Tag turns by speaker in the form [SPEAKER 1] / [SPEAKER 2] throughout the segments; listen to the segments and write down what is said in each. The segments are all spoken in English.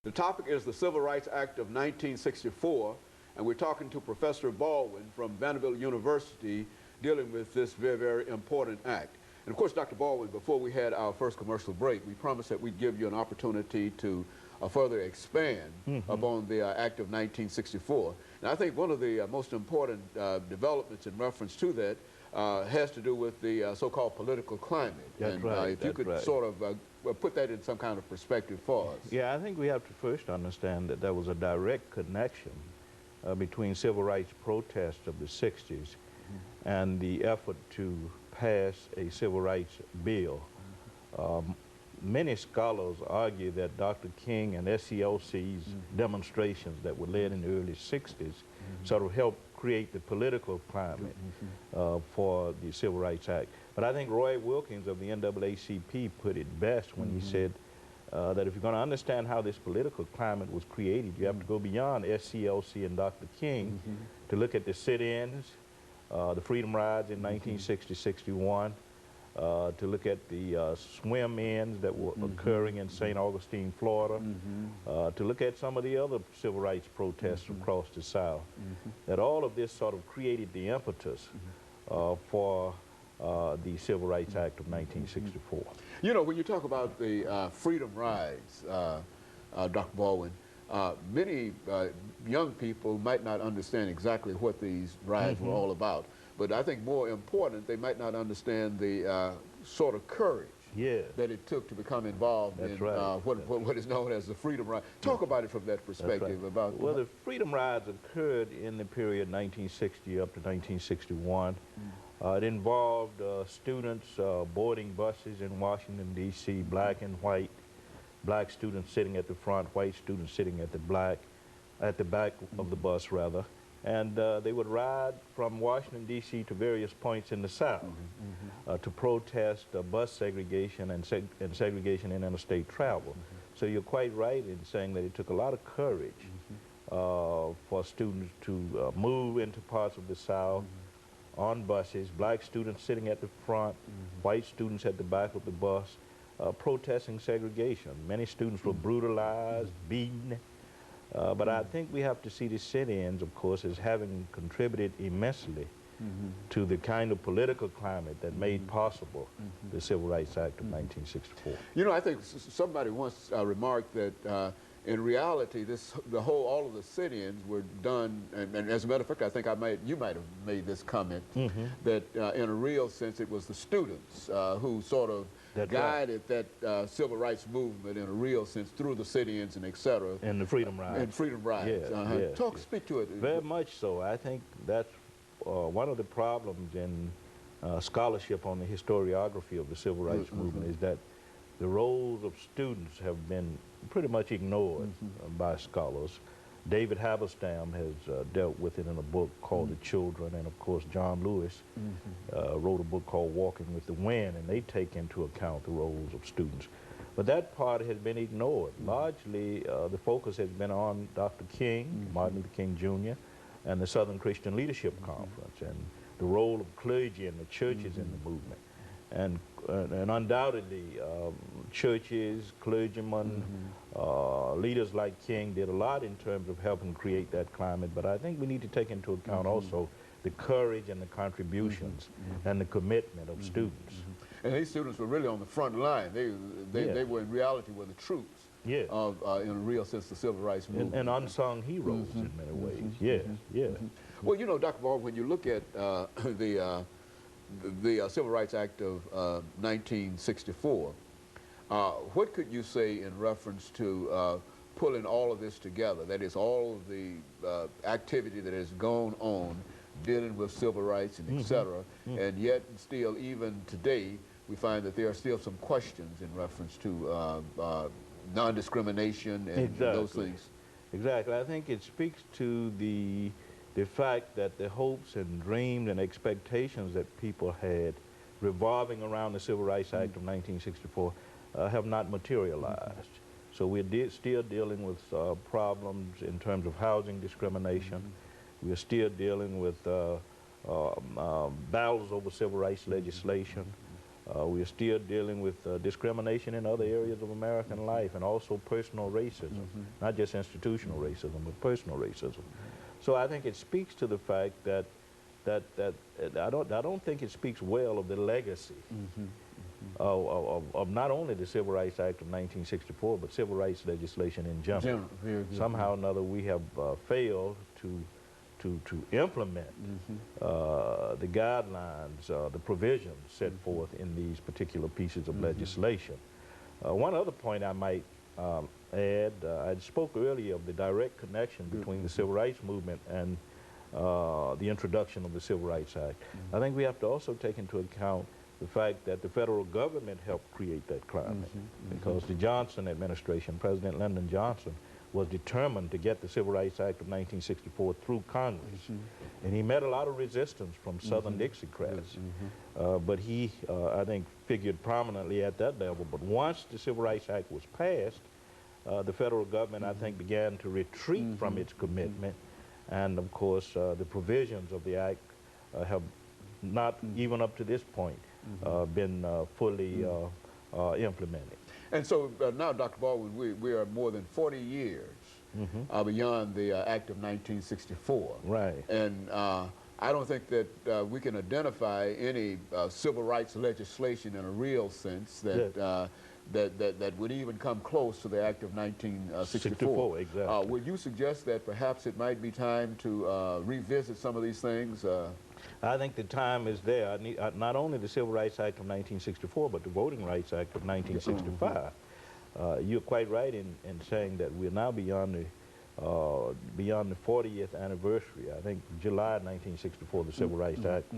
[SPEAKER 1] The topic is the Civil Rights Act of 1964, and we're talking to Professor Baldwin from Vanderbilt University dealing with this very, very important act. And of course, Dr. Baldwin, before we had our first commercial break, we promised that we'd give you an opportunity to further expand upon the Act of 1964. And I think one of the most important developments in reference to that has to do with the so-called political climate.
[SPEAKER 2] That's
[SPEAKER 1] and
[SPEAKER 2] right.
[SPEAKER 1] If you could sort of put that in some kind of perspective for us.
[SPEAKER 2] Yeah, I think we have to first understand that there was a direct connection between civil rights protests of the 60s and the effort to pass a civil rights bill. Many scholars argue that Dr. King and SCLC's demonstrations that were led in the early 60s sort of helped create the political climate for the Civil Rights Act. But I think Roy Wilkins of the NAACP put it best when he said that if you're going to understand how this political climate was created, you have to go beyond SCLC and Dr. King to look at the sit-ins, the freedom rides in 1960-61, to look at the swim-ins that were occurring in St. Augustine, Florida, to look at some of the other civil rights protests across the South. That all of this sort of created the impetus for the Civil Rights Act of 1964.
[SPEAKER 1] You know, when you talk about the freedom rides, Dr. Baldwin, many young people might not understand exactly what these rides were all about. But I think more important, they might not understand the sort of courage that it took to become involved in what is known as the Freedom Ride. Talk about it from that perspective. About
[SPEAKER 2] well, the Freedom Rides occurred in the period 1960 up to 1961. It involved students boarding buses in Washington, D.C., black and white, black students sitting at the front, white students sitting at the back of the bus, rather. And they would ride from Washington, D.C. to various points in the South to protest bus segregation and segregation in interstate travel. So you're quite right in saying that it took a lot of courage for students to move into parts of the South on buses, black students sitting at the front, white students at the back of the bus, protesting segregation. Many students were brutalized, beaten. But I think we have to see the sit-ins, of course, as having contributed immensely to the kind of political climate that made possible the Civil Rights Act of 1964.
[SPEAKER 1] You know, I think somebody once remarked that in reality, all of the sit-ins were done, and as a matter of fact, I think you might have made this comment, that in a real sense it was the students who sort of guided that civil rights movement in a real sense through the sit-ins and et cetera.
[SPEAKER 2] And the Freedom Rides.
[SPEAKER 1] And Freedom Rides. Speak to it.
[SPEAKER 2] Very much so. I think that's one of the problems in scholarship on the historiography of the civil rights movement is that the roles of students have been pretty much ignored by scholars. David Halberstam has dealt with it in a book called The Children, and of course John Lewis wrote a book called Walking with the Wind, and they take into account the roles of students. But that part has been ignored. Largely, the focus has been on Dr. King, Martin Luther King Jr., and the Southern Christian Leadership Conference, and the role of clergy and the churches in the movement. And undoubtedly, churches, clergymen, leaders like King did a lot in terms of helping create that climate, but I think we need to take into account also the courage and the contributions and the commitment of students.
[SPEAKER 1] And these students were really on the front line. They were in reality were the troops of, in a real sense, the civil rights movement.
[SPEAKER 2] And unsung heroes in many ways,
[SPEAKER 1] Well, you know, Dr. Baldwin, when you look at the Civil Rights Act of 1964, what could you say in reference to pulling all of this together? That is, all of the activity that has gone on dealing with civil rights and et cetera, and yet still, even today, we find that there are still some questions in reference to non-discrimination and those things.
[SPEAKER 2] Exactly. I think it speaks to the fact that the hopes and dreams and expectations that people had revolving around the Civil Rights Act of 1964 have not materialized. So we're still dealing with problems in terms of housing discrimination. We're still dealing with battles over civil rights legislation. We are still dealing with discrimination in other areas of American life, and also personal racism, not just institutional racism, but personal racism. So I think it speaks to the fact that I don't think it speaks well of the legacy of not only the Civil Rights Act of 1964, but civil rights legislation in general. Somehow or another, we have failed to implement the guidelines, the provisions set forth in these particular pieces of legislation. One other point I might add, I spoke earlier of the direct connection between the civil rights movement and the introduction of the Civil Rights Act. I think we have to also take into account the fact that the federal government helped create that climate, because the Johnson administration, President Lyndon Johnson, was determined to get the Civil Rights Act of 1964 through Congress. And he met a lot of resistance from Southern Dixiecrats. But he, I think, figured prominently at that level. But once the Civil Rights Act was passed, the federal government, I think, began to retreat from its commitment. And, of course, the provisions of the Act have not, even up to this point, been fully implemented.
[SPEAKER 1] And so now, Dr. Baldwin, we are more than 40 years beyond the Act of 1964.
[SPEAKER 2] Right.
[SPEAKER 1] And I don't think that we can identify any civil rights legislation in a real sense that that would even come close to the Act of 1964.
[SPEAKER 2] Exactly.
[SPEAKER 1] Would you suggest that perhaps it might be time to revisit some of these things?
[SPEAKER 2] I think the time is there. Not only the Civil Rights Act of 1964, but the Voting Rights Act of 1965. You're quite right in saying that we're now beyond the 40th anniversary. I think July 1964, the Civil Rights Act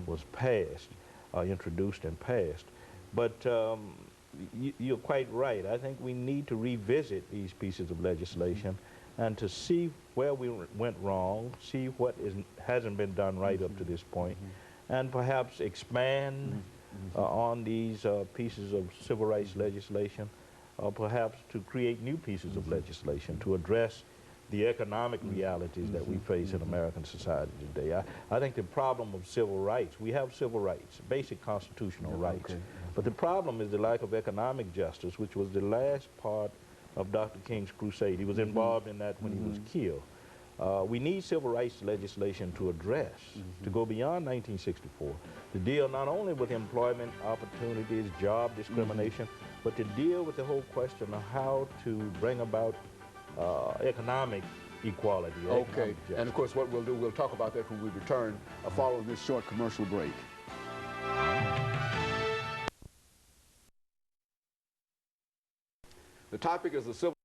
[SPEAKER 2] was passed, introduced and passed. But you're quite right. I think we need to revisit these pieces of legislation and to see where we went wrong, see what hasn't been done right up to this point, and perhaps expand on these pieces of civil rights legislation, or perhaps to create new pieces of legislation to address the economic realities that we face in American society today. I think the problem of civil rights, we have civil rights, basic constitutional rights, but the problem is the lack of economic justice, which was the last part of Dr. King's crusade. He was involved in that when he was killed. We need civil rights legislation to address, to go beyond 1964, to deal not only with employment opportunities, job discrimination, but to deal with the whole question of how to bring about economic equality.
[SPEAKER 1] Okay, and of course what we'll do, we'll talk about that when we return following this short commercial break. The topic is the civil